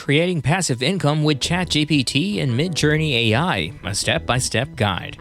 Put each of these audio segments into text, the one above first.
Creating Passive Income with ChatGPT and Midjourney AI, a step-by-step guide.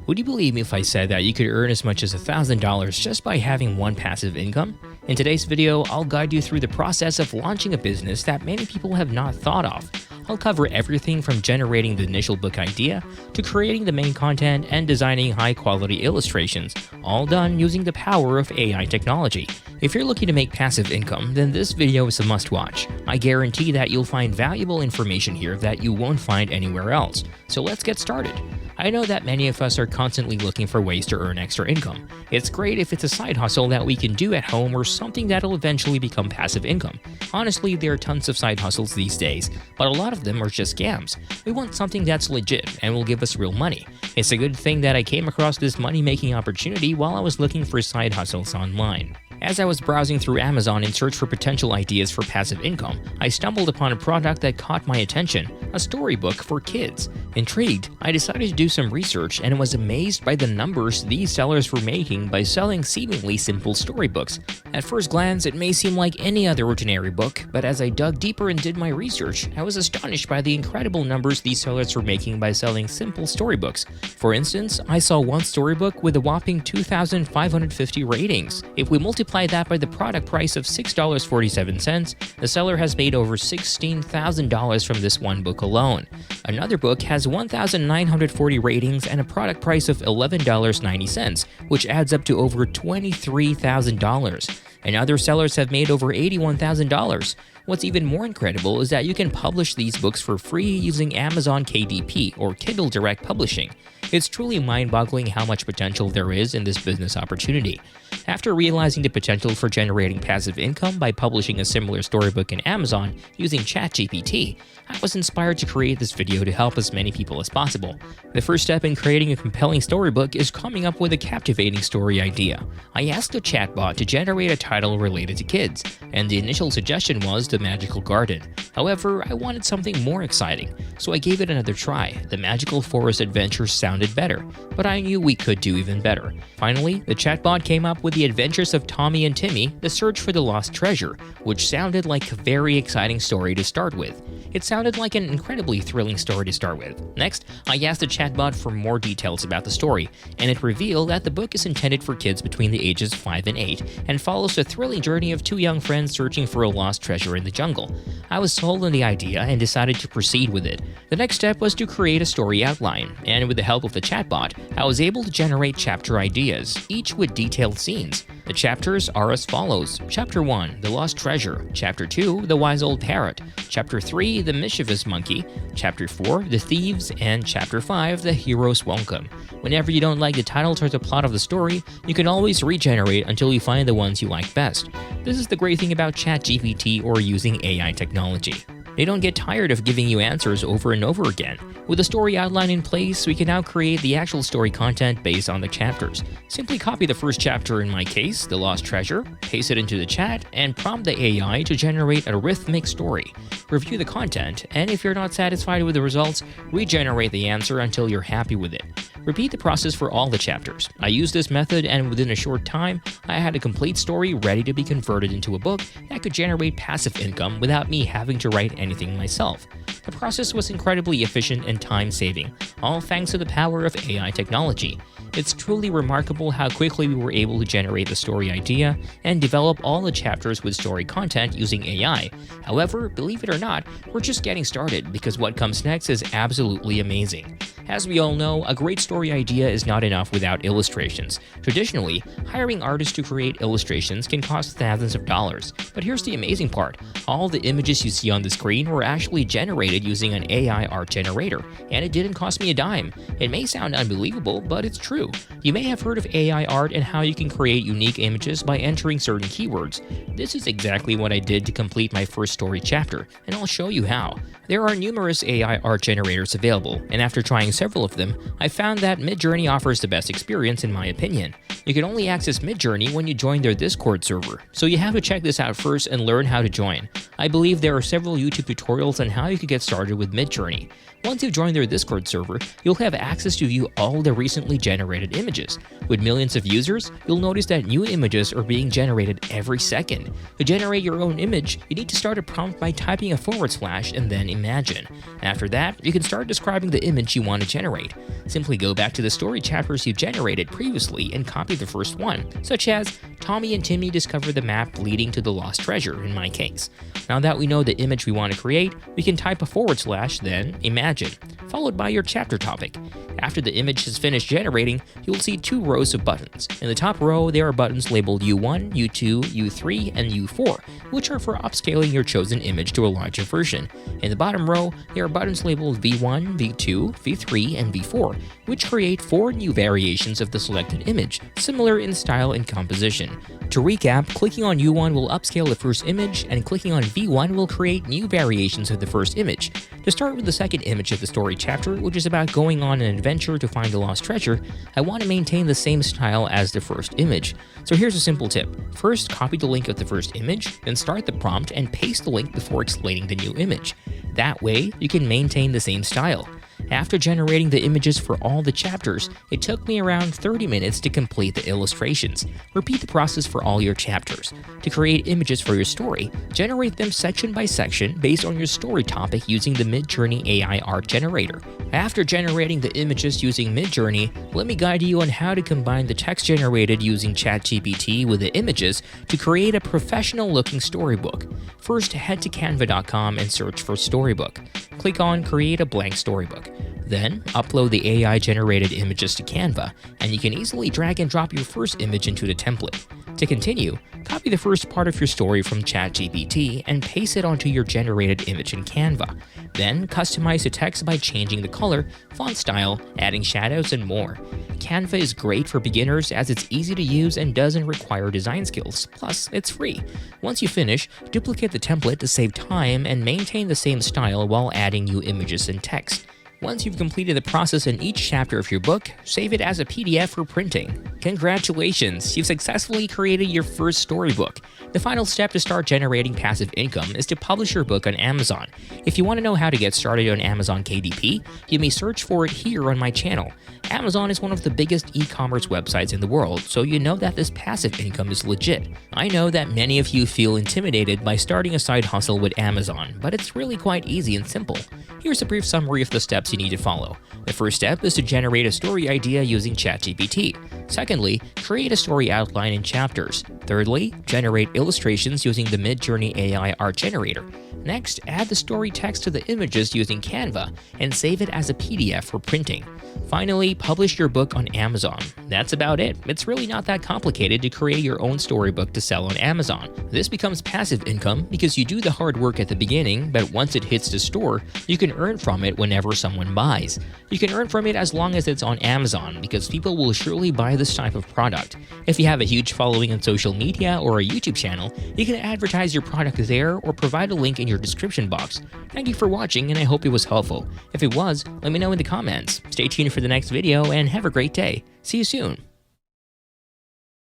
Would you believe me if I said that you could earn as much as $1,000 just by having one passive income? In today's video, I'll guide you through the process of launching a business that many people have not thought of. I'll cover everything from generating the initial book idea to creating the main content and designing high-quality illustrations, all done using the power of AI technology. If you're looking to make passive income, then this video is a must-watch. I guarantee that you'll find valuable information here that you won't find anywhere else. So let's get started. I know that many of us are constantly looking for ways to earn extra income. It's great if it's a side hustle that we can do at home or something that'll eventually become passive income. Honestly, there are tons of side hustles these days, but a lot of them are just scams. We want something that's legit and will give us real money. It's a good thing that I came across this money-making opportunity while I was looking for side hustles online. As I was browsing through Amazon in search for potential ideas for passive income, I stumbled upon a product that caught my attention, a storybook for kids. Intrigued, I decided to do some research and was amazed by the numbers these sellers were making by selling seemingly simple storybooks. At first glance, it may seem like any other ordinary book, but as I dug deeper and did my research, I was astonished by the incredible numbers these sellers were making by selling simple storybooks. For instance, I saw one storybook with a whopping 2,550 ratings. If we multiply that by the product price of $6.47, the seller has made over $16,000 from this one book alone. Another book has 1,940 ratings and a product price of $11.90, which adds up to over $23,000. And other sellers have made over $81,000. What's even more incredible is that you can publish these books for free using Amazon KDP or Kindle Direct Publishing. It's truly mind-boggling how much potential there is in this business opportunity. After realizing the potential for generating passive income by publishing a similar storybook in Amazon using ChatGPT, I was inspired to create this video to help as many people as possible. The first step in creating a compelling storybook is coming up with a captivating story idea. I asked the chatbot to generate a title related to kids, and the initial suggestion was The Magical Garden. However, I wanted something more exciting, so I gave it another try. The Magical Forest Adventures sounded better, but I knew we could do even better. Finally, the chatbot came up with The Adventures of Tommy and Timmy, The Search for the Lost Treasure, which sounded like a very exciting story to start with. It sounded like an incredibly thrilling story to start with. Next, I asked the chatbot for more details about the story, and it revealed that the book is intended for kids between the ages 5 and 8 and follows the thrilling journey of two young friends searching for a lost treasure in the jungle. I was sold on the idea and decided to proceed with it. The next step was to create a story outline, and with the help of the chatbot, I was able to generate chapter ideas, each with detailed scenes. The chapters are as follows: Chapter 1, The Lost Treasure; Chapter 2, The Wise Old Parrot; Chapter 3, The Mischievous Monkey; Chapter 4, The Thieves; and Chapter 5, The Hero's Welcome. Whenever you don't like the titles or the plot of the story, you can always regenerate until you find the ones you like best. This is the great thing about ChatGPT or using AI technology. They don't get tired of giving you answers over and over again. With the story outline in place, we can now create the actual story content based on the chapters. Simply copy the first chapter, in my case, The Lost Treasure, paste it into the chat, and prompt the AI to generate a rhythmic story. Review the content, and if you're not satisfied with the results, regenerate the answer until you're happy with it. Repeat the process for all the chapters. I used this method, and within a short time, I had a complete story ready to be converted into a book that could generate passive income without me having to write anything myself. The process was incredibly efficient and time-saving, all thanks to the power of AI technology. It's truly remarkable how quickly we were able to generate the story idea and develop all the chapters with story content using AI. However, believe it or not, we're just getting started because what comes next is absolutely amazing. As we all know, a great story idea is not enough without illustrations. Traditionally, hiring artists to create illustrations can cost thousands of dollars. But here's the amazing part. All the images you see on the screen were actually generated using an AI art generator, and it didn't cost me a dime. It may sound unbelievable, but it's true. You may have heard of AI art and how you can create unique images by entering certain keywords. This is exactly what I did to complete my first story chapter, and I'll show you how. There are numerous AI art generators available, and after trying several of them, I found that Midjourney offers the best experience in my opinion. You can only access Midjourney when you join their Discord server, so you have to check this out first and learn how to join. I believe there are several YouTube tutorials on how you can get started with Midjourney. Once you've joined their Discord server, you'll have access to view all the recently generated images. With millions of users, you'll notice that new images are being generated every second. To generate your own image, you need to start a prompt by typing a / and then imagine. After that, you can start describing the image you want to generate. Simply go back to the story chapters you generated previously and copy the first one, such as Tommy and Timmy discover the map leading to the lost treasure in my case. Now that we know the image we want to create, we can type a / then imagine, followed by your chapter topic. After the image is finished generating, you'll see 2 rows of buttons. In the top row, there are buttons labeled U1, U2, U3, and U4, which are for upscaling your chosen image to a larger version. In the bottom row, there are buttons labeled V1, V2, V3, and V4, which create 4 new variations of the selected image, similar in style and composition. To recap, clicking on U1 will upscale the first image, and clicking on V1 will create new variations of the first image. To start with the second image of the story chapter, which is about going on an adventure to find the lost treasure, I want to maintain the same style as the first image. So here's a simple tip. First, copy the link of the first image, then start the prompt and paste the link before explaining the new image. That way, you can maintain the same style. After generating the images for all the chapters, it took me around 30 minutes to complete the illustrations. Repeat the process for all your chapters. To create images for your story, generate them section by section based on your story topic using the Midjourney AI art generator. After generating the images using Midjourney, let me guide you on how to combine the text generated using ChatGPT with the images to create a professional-looking storybook. First, head to canva.com and search for storybook. Click on Create a blank storybook. Then, upload the AI-generated images to Canva, and you can easily drag and drop your first image into the template. To continue, copy the first part of your story from ChatGPT and paste it onto your generated image in Canva. Then, customize the text by changing the color, font style, adding shadows, and more. Canva is great for beginners as it's easy to use and doesn't require design skills, plus it's free. Once you finish, duplicate the template to save time and maintain the same style while adding new images and text. Once you've completed the process in each chapter of your book, save it as a PDF for printing. Congratulations! You've successfully created your first storybook. The final step to start generating passive income is to publish your book on Amazon. If you want to know how to get started on Amazon KDP, you may search for it here on my channel. Amazon is one of the biggest e-commerce websites in the world, so you know that this passive income is legit. I know that many of you feel intimidated by starting a side hustle with Amazon, but it's really quite easy and simple. Here's a brief summary of the steps you need to follow. The first step is to generate a story idea using ChatGPT. Secondly, create a story outline in chapters. Thirdly, generate illustrations using the Midjourney AI art generator. Next, add the story text to the images using Canva and save it as a PDF for printing. Finally, publish your book on Amazon. That's about it. It's really not that complicated to create your own storybook to sell on Amazon. This becomes passive income because you do the hard work at the beginning, but once it hits the store, you can earn from it whenever someone buys. You can earn from it as long as it's on Amazon because people will surely buy this type of product. If you have a huge following on social media or a YouTube channel, you can advertise your product there or provide a link in your description box. Thank you for watching, and I hope it was helpful. If it was, let me know in the comments. Stay tuned for the next video and have a great day. See you soon.